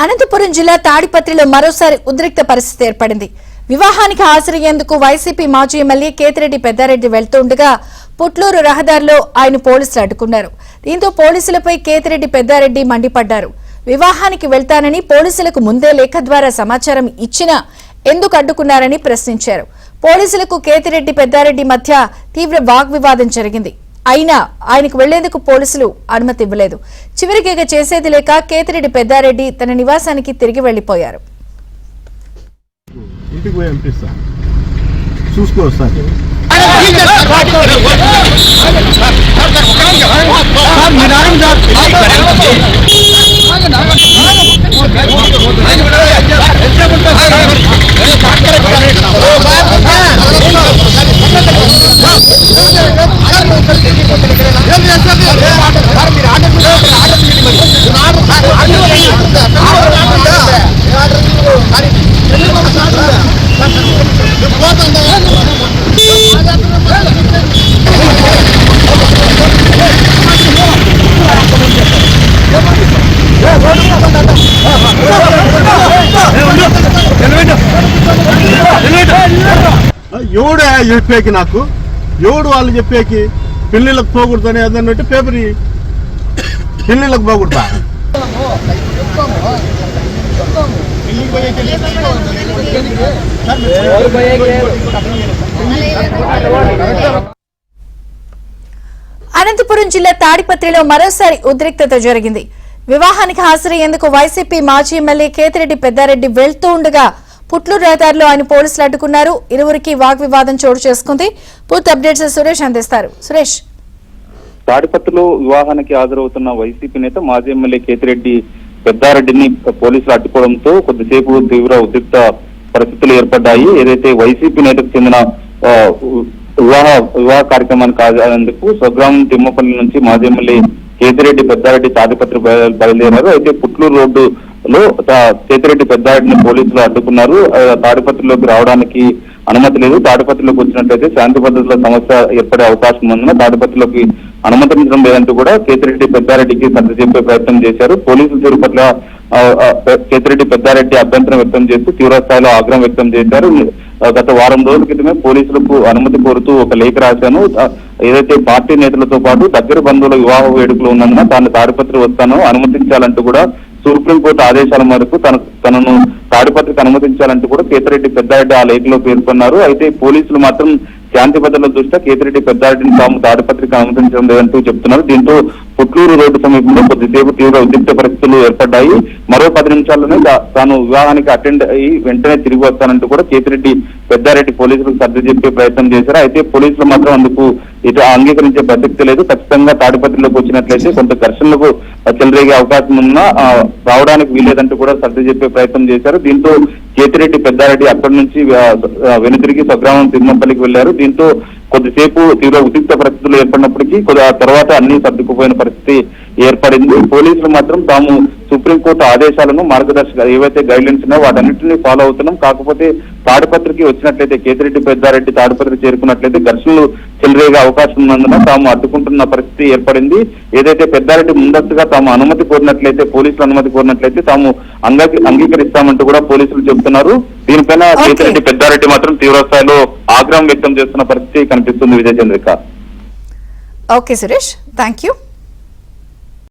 అనంతపురం జిల్లా తాడిపత్రిలో మరోసారి ఉద్రిక్త పరిస్థితి ఏర్పడింది. వివాహానికి హాజరయ్యేందుకు వైసీపీ మాజీ ఎమ్మెల్యే కేతిరెడ్డి పెద్దారెడ్డి వెళ్తుండగా పుట్లూరు రహదారిలో ఆయన పోలీసులు అడ్డుకున్నారు. దీంతో పోలీసులపై కేతిరెడ్డి పెద్దారెడ్డి మండిపడ్డారు. వివాహానికి వెళ్తానని పోలీసులకు ముందే లేఖ ద్వారా సమాచారం ఇచ్చినా ఎందుకు అడ్డుకున్నారని ప్రశ్నించారు. పోలీసులకు కేతిరెడ్డి పెద్దారెడ్డి మధ్య తీవ్ర వాగ్వివాదం జరిగింది. అయినా ఆయనకు వెళ్లేందుకు పోలీసులు అనుమతి ఇవ్వలేదు. చివరికి ఇక చేసేది లేక కేతిరెడ్డి పెద్దారెడ్డి తన నివాసానికి తిరిగి వెళ్లిపోయారు. ఎవడు చెప్పేకి నాకు ఎవడు వాళ్ళు చెప్పేకి పెళ్లిళ్ళకు పోకూడదని అదన్నట్టు పేపర్ పెళ్లిళ్ళకు పోకూడదా? అనంతపురం జిల్లా తాడిపత్రిలో మరోసారి ఉద్రిక్తత జరిగింది. వివాహానికి హాజరయ్యేందుకు వైసీపీ మాజీ ఎమ్మెల్యే కేతిరెడ్డి పెద్దారెడ్డి వెళ్తూ ఉండగా పుట్లూరు రహదారిలో ఆయన పోలీసులు అడ్డుకున్నారు. ఇరువురికి వాగ్వివాదం చోటు చేసుకుంది. పూర్తి అప్డేట్స్ సురేష్ అందిస్తారు. సురేష్, తాడిపత్రిలో వివాహానికి హాజరవుతున్న వైసీపీ నేత మాజీ ఎమ్మెల్యే కేతిరెడ్డి పెద్దారెడ్డిని పోలీసులు అడ్డుకోవడంతో కొద్దిసేపు తీవ్ర ఉద్రిక్త పరిస్థితులు ఏర్పడ్డాయి. ఏదైతే వైసీపీ నేతకు చెందిన వివాహ కార్యక్రమానికి హాజరయ్యేందుకు స్వగ్రామం తిమ్మపల్లి నుంచి మాజీ ఎమ్మెల్యే కేతిరెడ్డి పెద్దారెడ్డి తాడిపత్రి బయలుదేరారు. అయితే పుట్లూరు రోడ్డులో కేతిరెడ్డి పెద్దారెడ్డిని పోలీసులు అడ్డుకున్నారు. తాడిపత్రిలోకి రావడానికి అనుమతి లేదు. తాడిపత్రిలోకి వచ్చినట్లయితే శాంతి భద్రతల సమస్య ఏర్పడే అవకాశం ఉందని తాడిపత్రిలోకి అనుమతించడం లేదంటూ కూడా కేతిరెడ్డి పెద్దారెడ్డికి సర్ది చెప్పే ప్రయత్నం చేశారు. పోలీసుల తీరు పట్ల కేతిరెడ్డి పెద్దారెడ్డి అభ్యంతరం వ్యక్తం చేస్తూ తీవ్రస్థాయిలో ఆగ్రహం వ్యక్తం చేశారు. గత వారం రోజుల క్రితమే పోలీసులకు అనుమతి కోరుతూ ఒక లేఖ రాశాను. ఏదైతే పార్టీ నేతలతో పాటు దగ్గర బంధువుల వివాహ వేడుకలు ఉన్నందున తాను తాడిపత్రి వస్తాను, అనుమతించాలంటూ కూడా సుప్రీంకోర్టు ఆదేశాల మేరకు తనను తాడిపత్రికి అనుమతించాలంటూ కూడా కేతిరెడ్డి పెద్దారెడ్డి ఆ లేఖలో పేర్కొన్నారు. అయితే పోలీసులు మాత్రం శాంతి భద్రతల దృష్ట్యా కేతిరెడ్డి పెద్దారెడ్డిని తాము తాడిపత్రికి అనుమతించడం లేదంటూ చెప్తున్నారు. దీంతో పుట్లూరు రోడ్డు సమీపంలో కొద్దిసేపు తీవ్ర ఉద్రిక్త పరిస్థితులు ఏర్పడ్డాయి. మరో 10 నిమిషాల్లోనే తాను వివాహానికి అటెండ్ అయ్యి వెంటనే తిరిగి వస్తానంటూ కూడా కేతిరెడ్డి పెద్దారెడ్డి పోలీసులకు సర్ది చెప్పే ప్రయత్నం చేశారు. అయితే పోలీసులు మాత్రం అందుకు ఇటు అంగీకరించే ప్రసక్తి లేదు. ఖచ్చితంగా తాడిపత్రిలోకి వచ్చినట్లయితే కొంత ఘర్షణలకు చెలరేగే అవకాశం ఉన్నా రావడానికి వీలేదంటూ కూడా సర్ది చెప్పే ప్రయత్నం చేశారు. దీంతో కేతిరెడ్డి పెద్దారెడ్డి అక్కడి నుంచి వెనుతిరిగి స్వగ్రామం తిమ్మపల్లికి వెళ్లారు. దీంతో కొద్దిసేపు తీవ్ర ఉద్రిక్త పరిస్థితులు ఏర్పడినప్పటికీ ఆ తర్వాత అన్ని సర్దుకుపోయిన పరిస్థితి ఏర్పడింది. పోలీసులు మాత్రం తాము సుప్రీంకోర్టు ఆదేశాలను మార్గదర్శక ఏవైతే గైడ్ లైన్స్ ఉన్నాయో వాటన్నింటినీ ఫాలో అవుతున్నాం. కాకపోతే తాడిపత్రికి వచ్చినట్లయితే కేతిరెడ్డి పెద్దారెడ్డి తాడిపత్రి చేరుకున్నట్లయితే ఘర్షణలు చెలరేగే అవకాశం ఉన్నందున తాము అడ్డుకుంటున్న పరిస్థితి ఏర్పడింది. ఏదైతే పెద్దారెడ్డి ముందస్తుగా తాము అనుమతి కోరినట్లయితే పోలీసులు అనుమతి కోరినట్లయితే తాము అంగీకరిస్తామంటూ కూడా పోలీసులు చెబుతున్నారు. దీనిపైన కేతిరెడ్డి పెద్దారెడ్డి మాత్రం తీవ్రస్థాయిలో ఆగ్రహం వ్యక్తం చేస్తున్న పరిస్థితి కనిపిస్తుంది. Vijayachandrika. Okay Suresh, thank you.